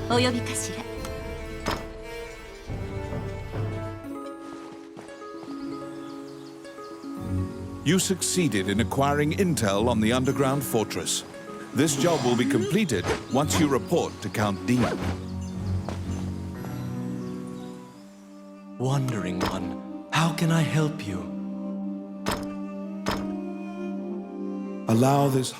お呼びかしら。You succeeded in acquiring intel on the underground fortress. This job will be completed once you report to Count Dean. Wandering One, how can I help you? Allow this...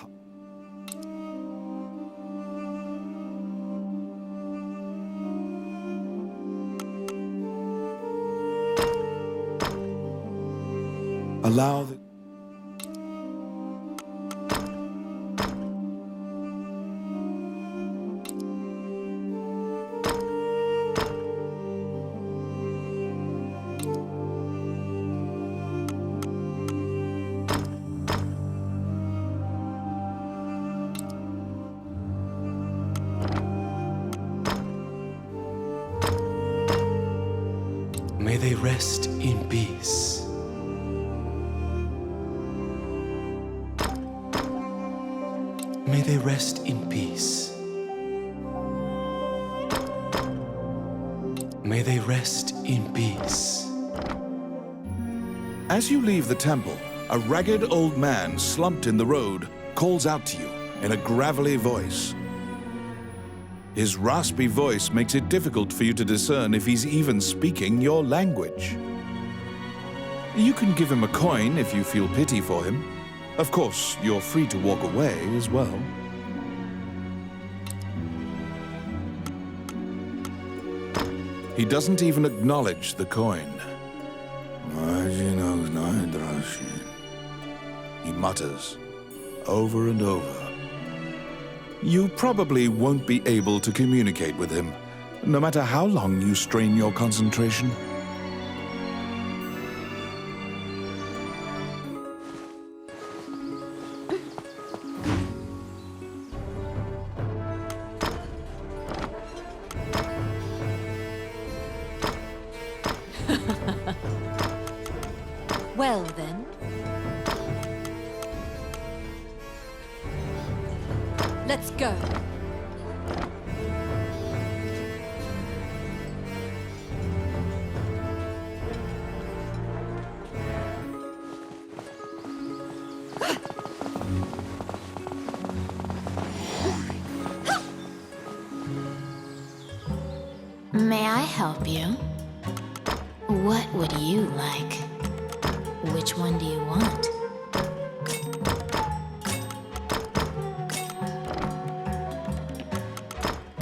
Allow the... May they rest in peace. May they rest in peace. May they rest in peace. As you leave the temple, a ragged old man slumped in the road calls out to you in a gravelly voice. His raspy voice makes it difficult for you to discern if he's even speaking your language. You can give him a coin if you feel pity for him. Of course, you're free to walk away as well. He doesn't even acknowledge the coin. He mutters over and over. You probably won't be able to communicate with him, no matter how long you strain your concentration. Well then. Let's go. May I help you? What would you like? Which one do you want?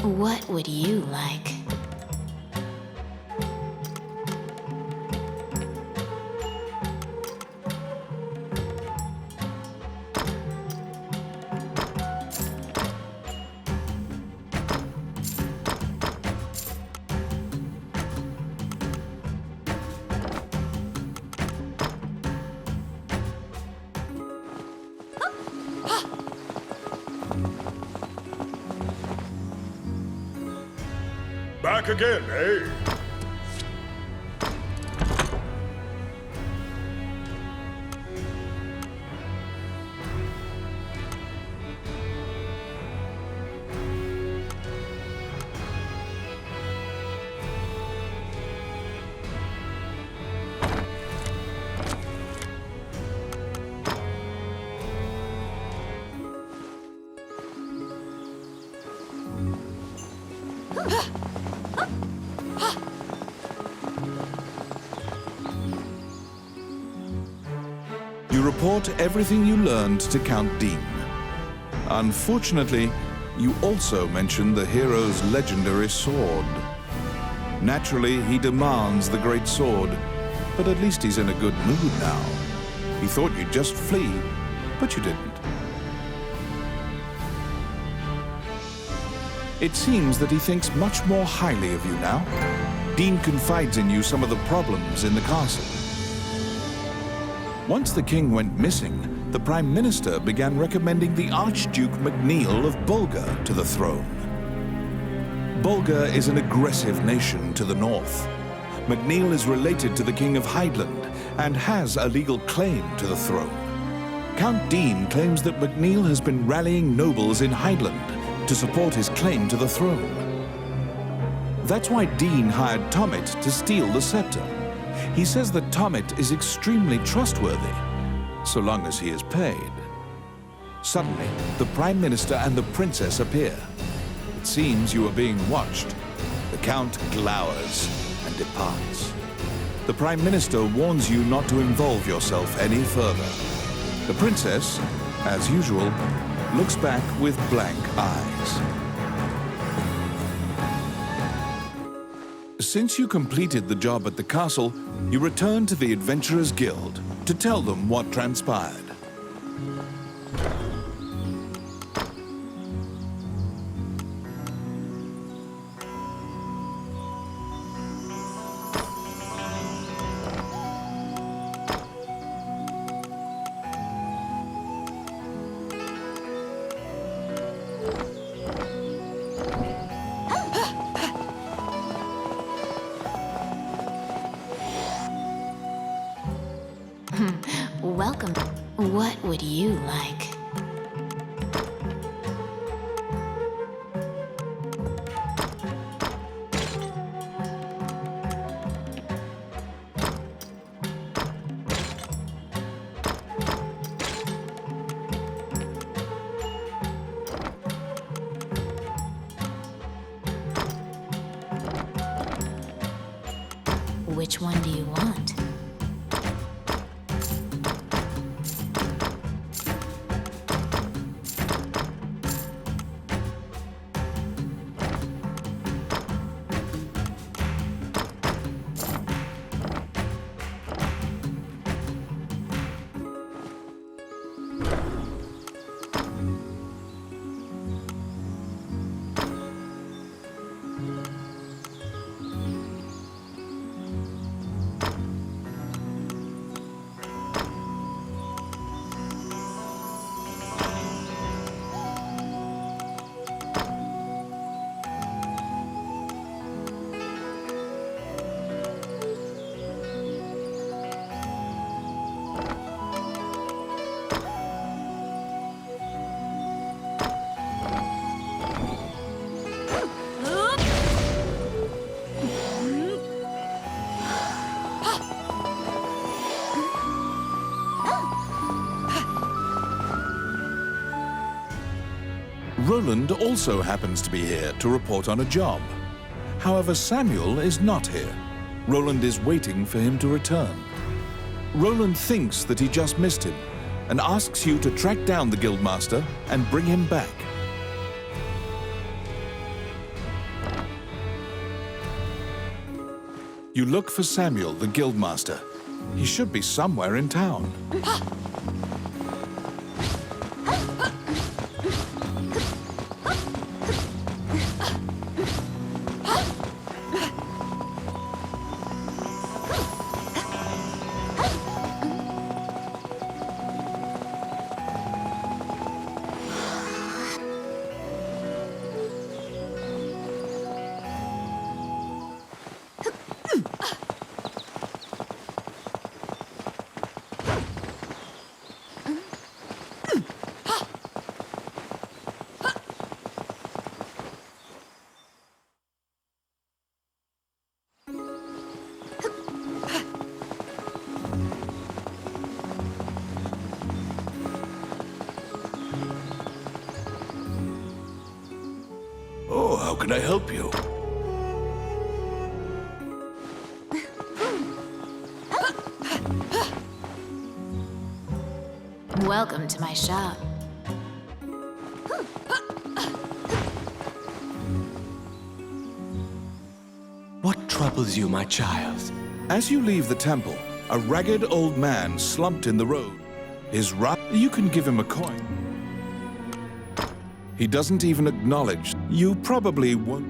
What would you like? Back again, eh? You report everything you learned to Count Dean. Unfortunately, you also mention the hero's legendary sword. Naturally, he demands the great sword, but at least he's in a good mood now. He thought you'd just flee, but you didn't. It seems that he thinks much more highly of you now. Dean confides in you some of the problems in the castle. Once the king went missing, the Prime Minister began recommending the Archduke MacNeil of Bulgar to the throne. Bulgar is an aggressive nation to the north. MacNeil is related to the King of Heidland and has a legal claim to the throne. Count Dean claims that MacNeil has been rallying nobles in Heidland to support his claim to the throne. That's why Dean hired Tommet to steal the scepter. He says that Tommet is extremely trustworthy, so long as he is paid. Suddenly, the Prime Minister and the Princess appear. It seems you are being watched. The Count glowers and departs. The Prime Minister warns you not to involve yourself any further. The Princess, as usual, looks back with blank eyes. Since you completed the job at the castle, you return to the Adventurers Guild to tell them what transpired. Welcome. What would you like? Which one do you want? Roland also happens to be here to report on a job. However, Samuel is not here. Roland is waiting for him to return. Roland thinks that he just missed him and asks you to track down the Guildmaster and bring him back. You look for Samuel, the Guildmaster. He should be somewhere in town. Oh, how can I help you? Welcome to my shop. What troubles you, my child? As you leave the temple, a ragged old man slumped in the road. You can give him a coin. He doesn't even acknowledge. You probably won't.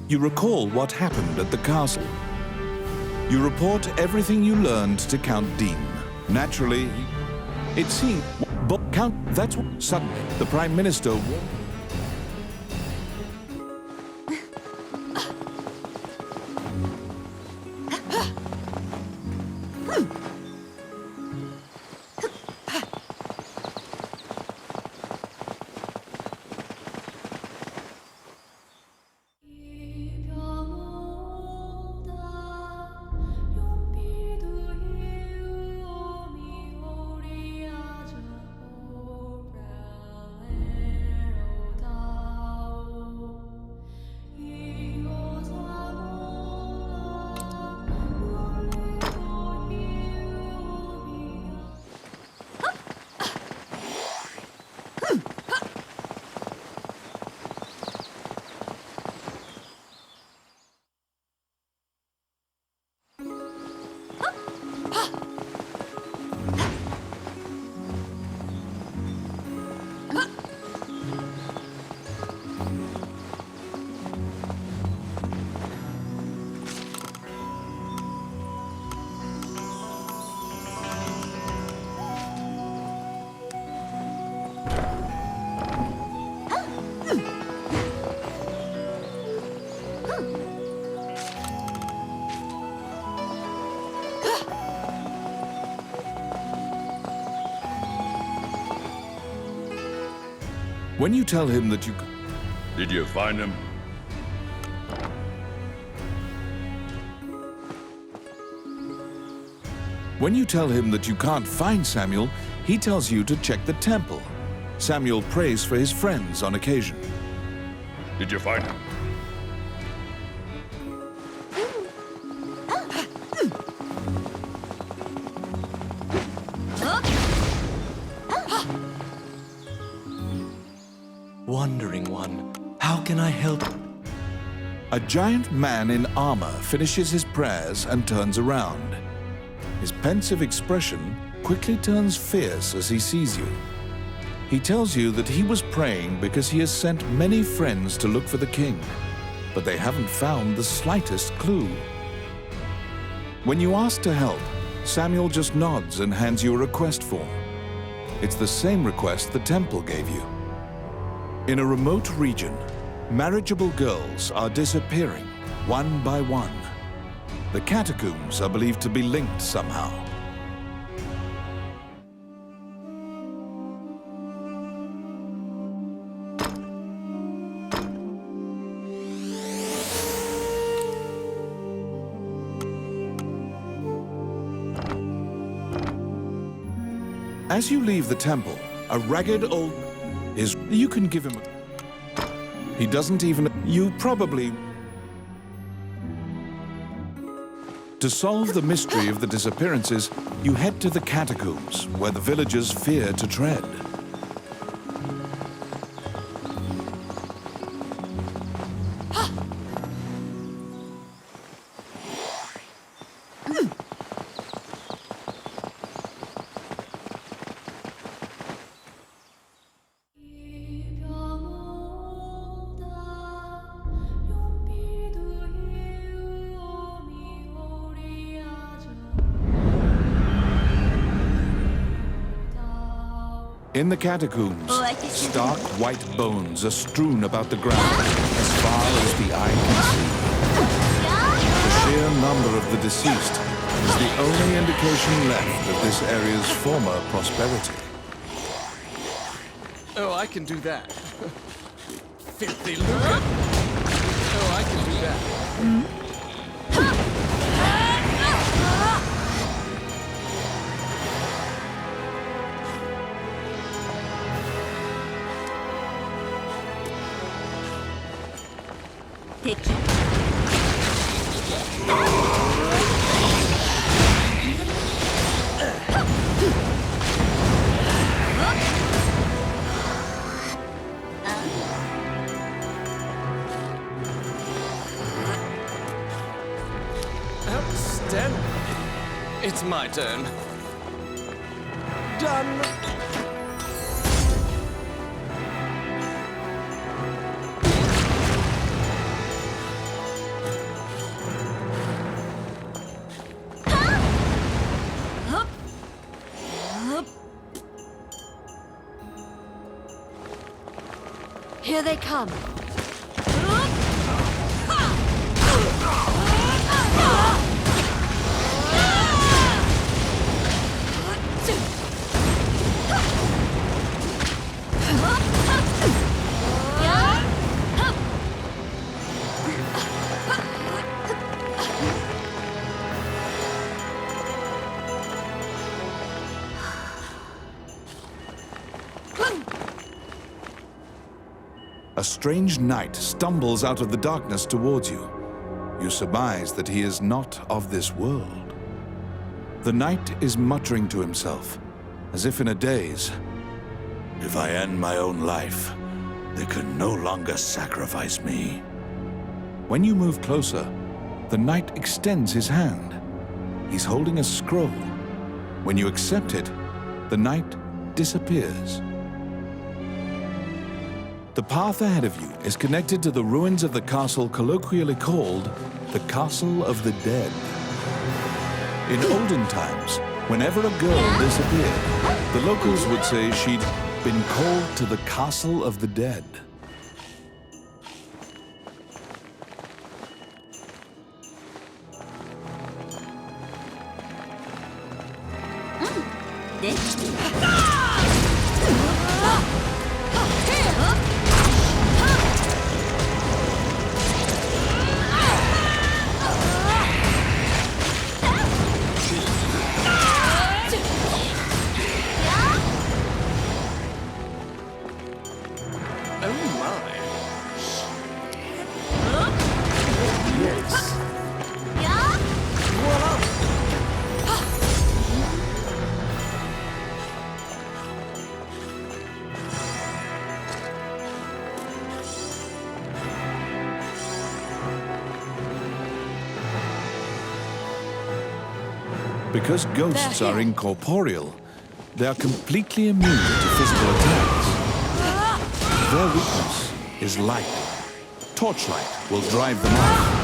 You recall what happened at the castle. You report everything you learned to Count Dean. Naturally, it seemed, But Count, that's what... Suddenly, the Prime Minister... When you tell him that you... Did you find him? When you tell him that you can't find Samuel, he tells you to check the temple. Samuel prays for his friends on occasion. Did you find him? Wandering One, how can I help? A giant man in armor finishes his prayers and turns around. His pensive expression quickly turns fierce as he sees you. He tells you that he was praying because he has sent many friends to look for the king, but they haven't found the slightest clue. When you ask to help, Samuel just nods and hands you a request form. It's the same request the temple gave you. In a remote region, marriageable girls are disappearing one by one. The catacombs are believed to be linked somehow. As you leave the temple, a ragged old is... You can give him a... He doesn't even... You probably... To solve the mystery of the disappearances, you head to the catacombs, where the villagers fear to tread. In the catacombs, stark white bones are strewn about the ground as far as the eye can see. The sheer number of the deceased is the only indication left of this area's former prosperity. Oh, I can do that. Filthy lucre. Oh, I can do that. Outstanding. It's my turn. Done. Here they come. A strange knight stumbles out of the darkness towards you. You surmise that he is not of this world. The knight is muttering to himself, as if in a daze. If I end my own life, they can no longer sacrifice me. When you move closer, the knight extends his hand. He's holding a scroll. When you accept it, the knight disappears. The path ahead of you is connected to the ruins of the castle colloquially called the Castle of the Dead. In olden times, whenever a girl disappeared, the locals would say she'd been called to the Castle of the Dead. Because ghosts are incorporeal, they are completely immune to physical attacks. Their weakness is light. Torchlight will drive them off.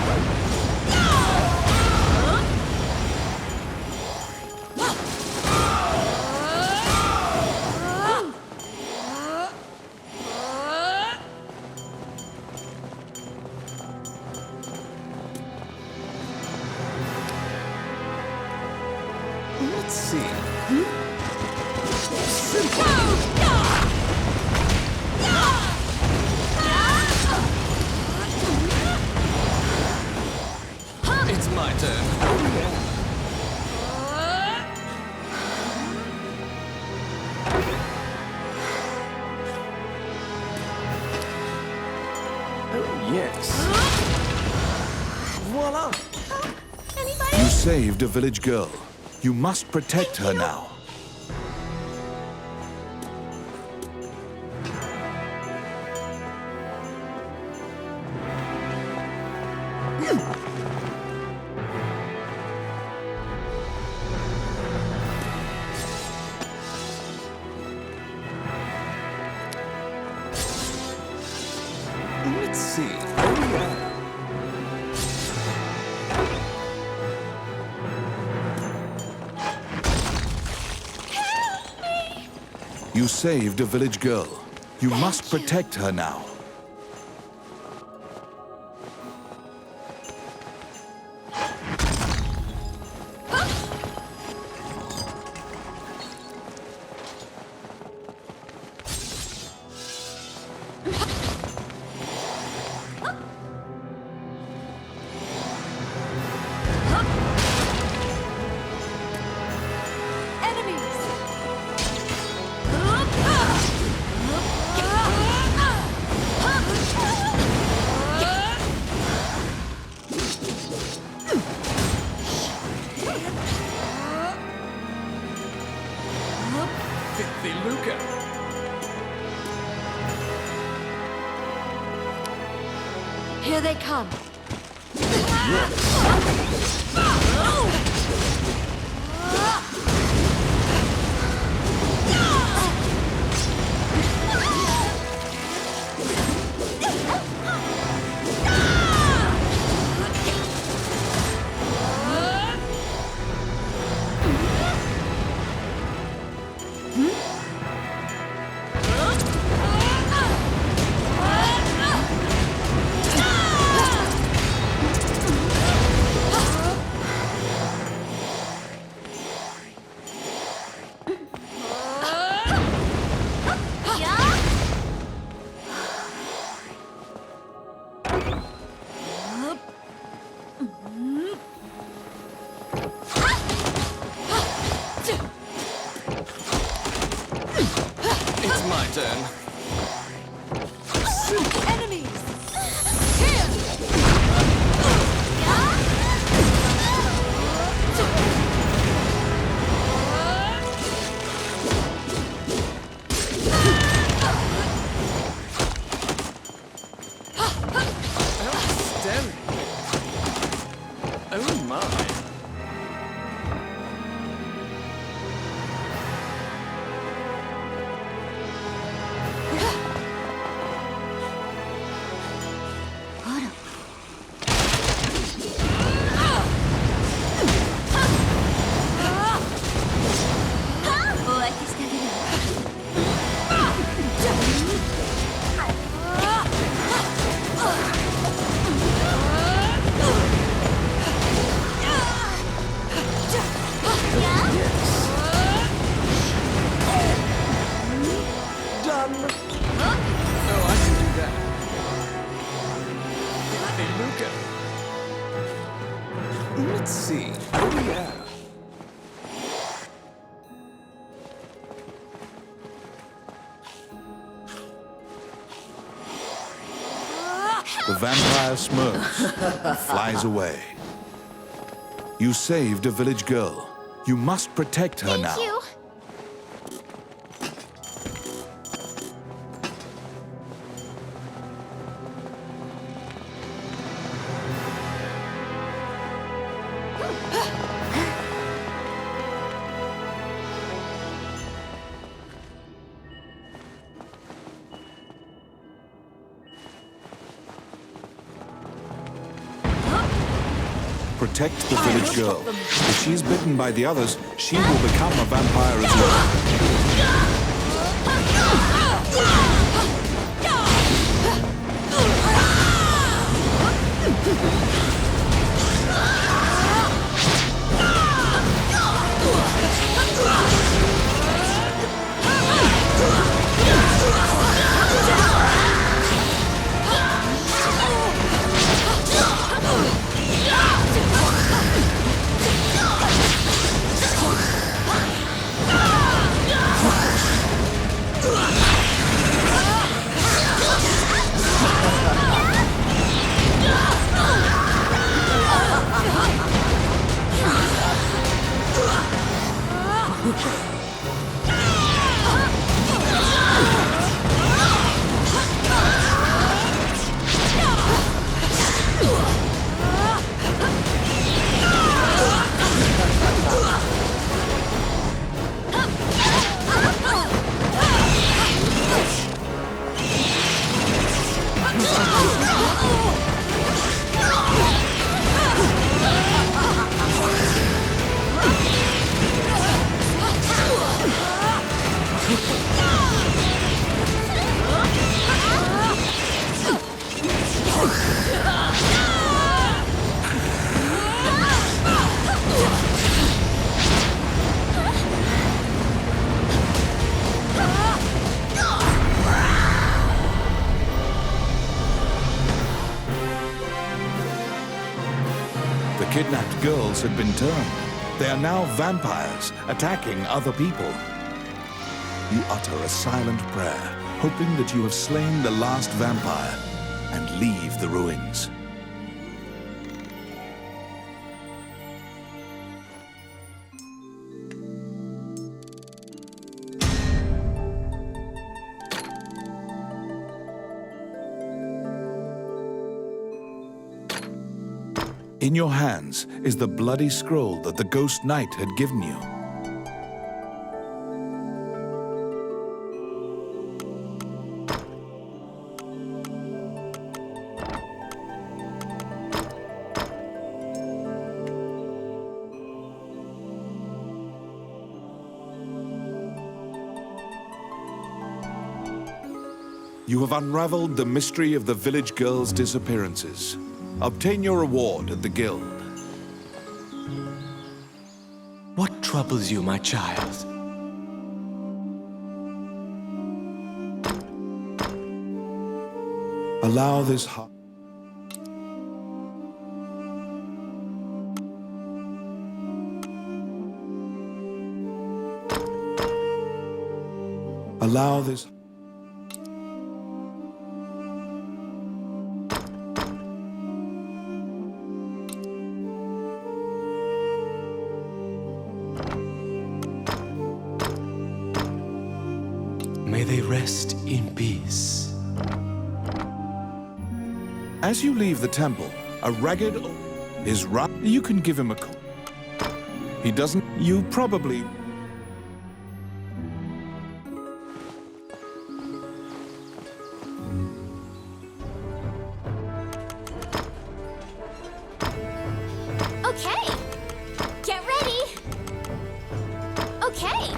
Let's see. It's my turn. Oh, yes. Voila! You saved a village girl. You must protect her now. Let's see. Oh, yeah. You saved a village girl. You must protect her now. Filthy Luca. Here they come. turn. Enemies! Here! Outstanding. Oh my. Oh, I can do that. Hey, Luca. Let's see. Oh, yeah. The vampire smirks and flies away. You saved a village girl. You must protect her now. Thank you. Protect the village girl. If she's bitten by the others, she will become a vampire as well. The kidnapped girls had been turned. They are now vampires, attacking other people. You utter a silent prayer, hoping that you have slain the last vampire, and leave the ruins. In your hands is the bloody scroll that the Ghost Knight had given you. You have unraveled the mystery of the village girls' disappearances. Obtain your reward at the guild. What troubles you, my child? Allow this heart. Allow this. they rest in peace. As you leave the temple, a ragged you can give him a call. He doesn't. You probably. Okay. Get ready. Okay.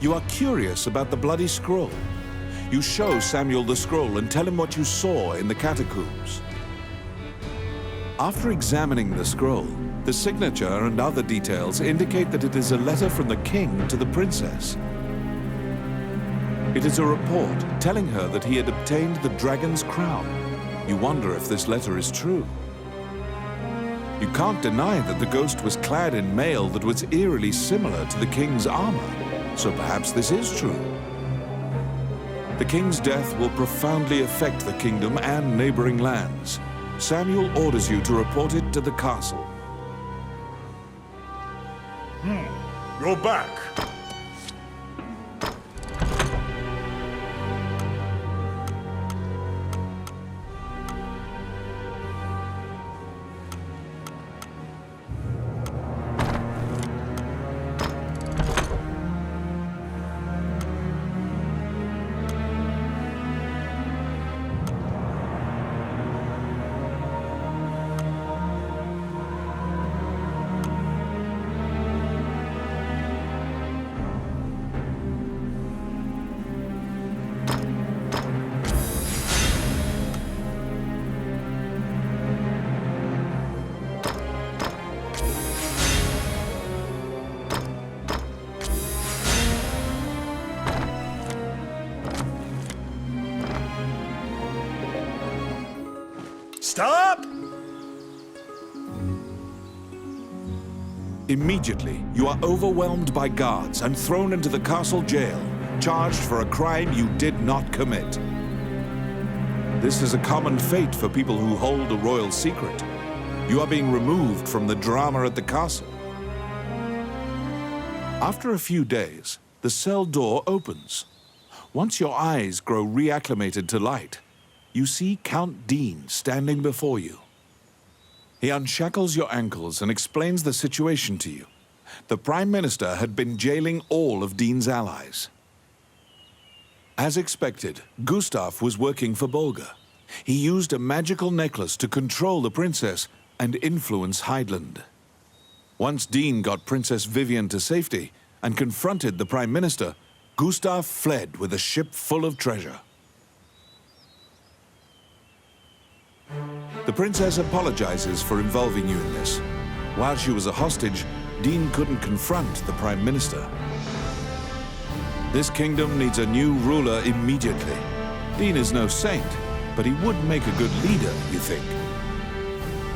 You are curious about the bloody scroll. You show Samuel the scroll and tell him what you saw in the catacombs. After examining the scroll, the signature and other details indicate that it is a letter from the king to the princess. It is a report telling her that he had obtained the dragon's crown. You wonder if this letter is true. You can't deny that the ghost was clad in mail that was eerily similar to the king's armor. So perhaps this is true. The king's death will profoundly affect the kingdom and neighboring lands. Samuel orders you to report it to the castle. You're back. Stop! Immediately, you are overwhelmed by guards and thrown into the castle jail, charged for a crime you did not commit. This is a common fate for people who hold a royal secret. You are being removed from the drama at the castle. After a few days, the cell door opens. Once your eyes grow reacclimated to light, you see Count Dean standing before you. He unshackles your ankles and explains the situation to you. The Prime Minister had been jailing all of Dean's allies. As expected, Gustav was working for Bolga. He used a magical necklace to control the princess and influence Heidland. Once Dean got Princess Vivian to safety and confronted the Prime Minister, Gustav fled with a ship full of treasure. The princess apologizes for involving you in this. While she was a hostage, Dean couldn't confront the Prime Minister. This kingdom needs a new ruler immediately. Dean is no saint, but he would make a good leader, you think.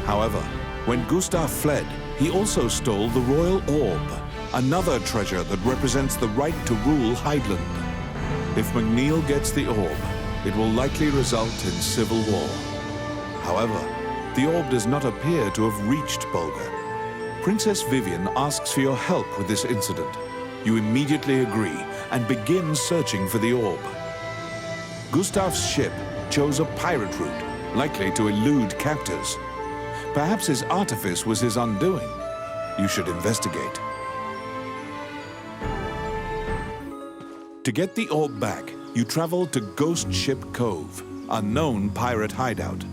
However, when Gustav fled, he also stole the royal orb, another treasure that represents the right to rule Heidland. If McNeil gets the orb, it will likely result in civil war. However, the orb does not appear to have reached Bolga. Princess Vivian asks for your help with this incident. You immediately agree and begin searching for the orb. Gustav's ship chose a pirate route, likely to elude captors. Perhaps his artifice was his undoing. You should investigate. To get the orb back, you travel to Ghost Ship Cove, a known pirate hideout.